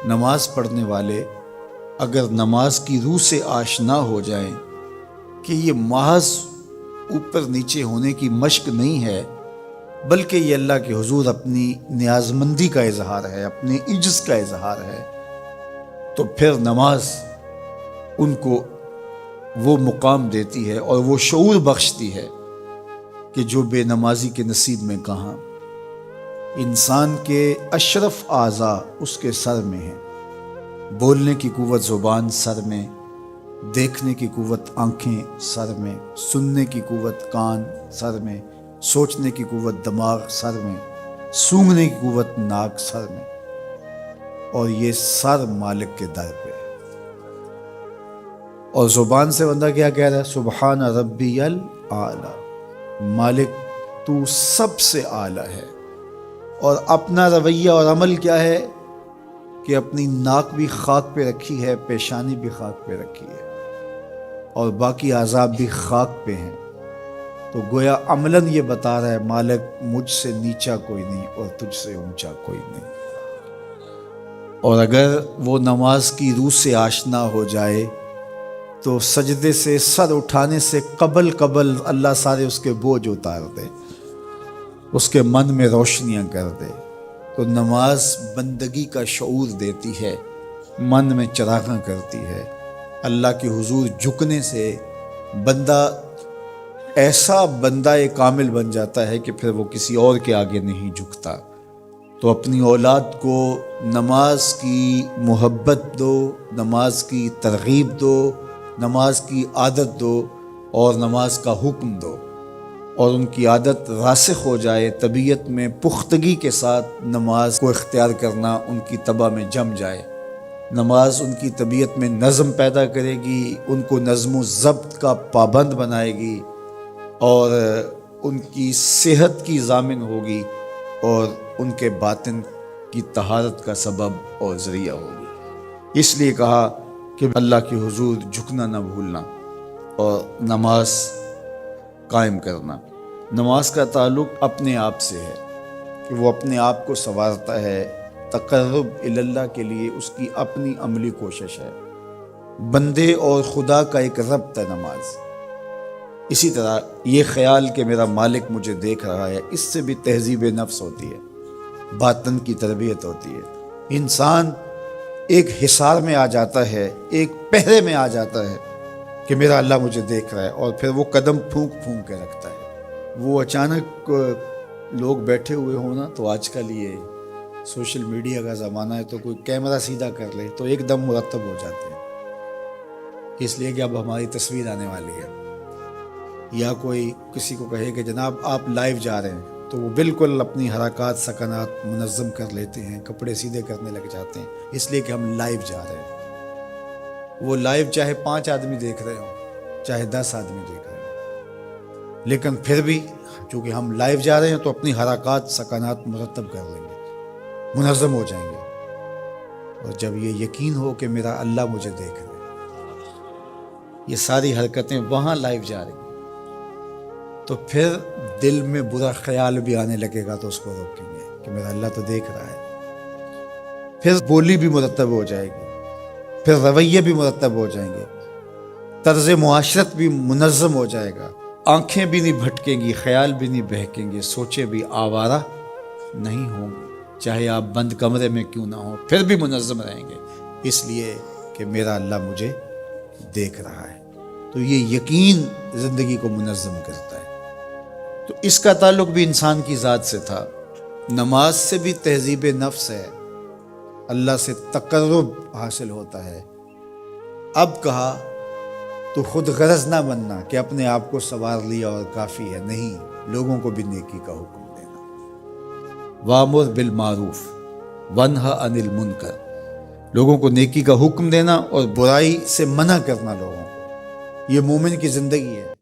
نماز پڑھنے والے اگر نماز کی روح سے آشنا ہو جائیں کہ یہ محض اوپر نیچے ہونے کی مشق نہیں ہے، بلکہ یہ اللہ کے حضور اپنی نیازمندی کا اظہار ہے، اپنے عجز کا اظہار ہے، تو پھر نماز ان کو وہ مقام دیتی ہے اور وہ شعور بخشتی ہے کہ جو بے نمازی کے نصیب میں کہاں۔ انسان کے اشرف اعضاء اس کے سر میں ہیں، بولنے کی قوت زبان سر میں، دیکھنے کی قوت آنکھیں سر میں، سننے کی قوت کان سر میں، سوچنے کی قوت دماغ سر میں، سونگھنے کی قوت ناک سر میں، اور یہ سر مالک کے در پہ۔ اور زبان سے بندہ کیا کہہ رہا ہے؟ سبحان ربی الاعلی، مالک تو سب سے اعلیٰ ہے۔ اور اپنا رویہ اور عمل کیا ہے کہ اپنی ناک بھی خاک پہ رکھی ہے، پیشانی بھی خاک پہ رکھی ہے، اور باقی اعضاء بھی خاک پہ ہیں۔ تو گویا عملاً یہ بتا رہا ہے مالک مجھ سے نیچا کوئی نہیں اور تجھ سے اونچا کوئی نہیں۔ اور اگر وہ نماز کی روح سے آشنا ہو جائے تو سجدے سے سر اٹھانے سے قبل اللہ سارے اس کے بوجھ اتار دے، اس کے من میں روشنیاں کر دے۔ تو نماز بندگی کا شعور دیتی ہے، من میں چراغاں کرتی ہے۔ اللہ کے حضور جھکنے سے بندہ ایسا بندہ کامل بن جاتا ہے کہ پھر وہ کسی اور کے آگے نہیں جھکتا۔ تو اپنی اولاد کو نماز کی محبت دو، نماز کی ترغیب دو، نماز کی عادت دو اور نماز کا حکم دو، اور ان کی عادت راسخ ہو جائے، طبیعت میں پختگی کے ساتھ نماز کو اختیار کرنا ان کی طبع میں جم جائے۔ نماز ان کی طبیعت میں نظم پیدا کرے گی، ان کو نظم و ضبط کا پابند بنائے گی، اور ان کی صحت کی ضامن ہوگی، اور ان کے باطن کی طہارت کا سبب اور ذریعہ ہوگی۔ اس لیے کہا کہ اللہ کے حضور جھکنا نہ بھولنا اور نماز قائم کرنا۔ نماز کا تعلق اپنے آپ سے ہے کہ وہ اپنے آپ کو سنوارتا ہے، تقرب اللہ کے لیے اس کی اپنی عملی کوشش ہے۔ بندے اور خدا کا ایک ربط ہے نماز۔ اسی طرح یہ خیال کہ میرا مالک مجھے دیکھ رہا ہے، اس سے بھی تہذیب نفس ہوتی ہے، باطن کی تربیت ہوتی ہے۔ انسان ایک حصار میں آ جاتا ہے، ایک پہرے میں آ جاتا ہے کہ میرا اللہ مجھے دیکھ رہا ہے، اور پھر وہ قدم پھونک پھونک کے رکھتا ہے۔ وہ اچانک لوگ بیٹھے ہوئے ہوں نا، تو آج کل یہ سوشل میڈیا کا زمانہ ہے، تو کوئی کیمرہ سیدھا کر لے تو ایک دم مرتب ہو جاتے ہیں، اس لیے کہ اب ہماری تصویر آنے والی ہے۔ یا کوئی کسی کو کہے کہ جناب آپ لائیو جا رہے ہیں، تو وہ بالکل اپنی حرکات سکنات منظم کر لیتے ہیں، کپڑے سیدھے کرنے لگ جاتے ہیں، اس لیے کہ ہم لائیو جا رہے ہیں۔ وہ لائیو چاہے 5 آدمی دیکھ رہے ہوں، چاہے 10 آدمی دیکھ رہے ہوں، لیکن پھر بھی چونکہ ہم لائیو جا رہے ہیں تو اپنی حرکات سکنات مرتب کر لیں گے، منظم ہو جائیں گے۔ اور جب یہ یقین ہو کہ میرا اللہ مجھے دیکھ رہا ہے، یہ ساری حرکتیں وہاں لائیو جا رہی ہیں، تو پھر دل میں برا خیال بھی آنے لگے گا تو اس کو روکیں گے کہ میرا اللہ تو دیکھ رہا ہے۔ پھر بولی بھی مرتب ہو جائے گی، پھر رویے بھی مرتب ہو جائیں گے، طرز معاشرت بھی منظم ہو جائے گا، آنکھیں بھی نہیں بھٹکیں گی، خیال بھی نہیں بہکیں گے، سوچیں بھی آوارہ نہیں ہوں گے، چاہے آپ بند کمرے میں کیوں نہ ہوں، پھر بھی منظم رہیں گے، اس لیے کہ میرا اللہ مجھے دیکھ رہا ہے۔ تو یہ یقین زندگی کو منظم کرتا ہے۔ تو اس کا تعلق بھی انسان کی ذات سے تھا۔ نماز سے بھی تہذیب نفس ہے، اللہ سے تقرب حاصل ہوتا ہے۔ اب کہا تو خود غرض نہ بننا کہ اپنے آپ کو سنوار لیا اور کافی ہے، نہیں، لوگوں کو بھی نیکی کا حکم دینا۔ وَأْمُرْ بِالْمَعْرُوفِ وَانْهَ عَنِ الْمُنْكَرِ، لوگوں کو نیکی کا حکم دینا اور برائی سے منع کرنا لوگوں کو، یہ مومن کی زندگی ہے۔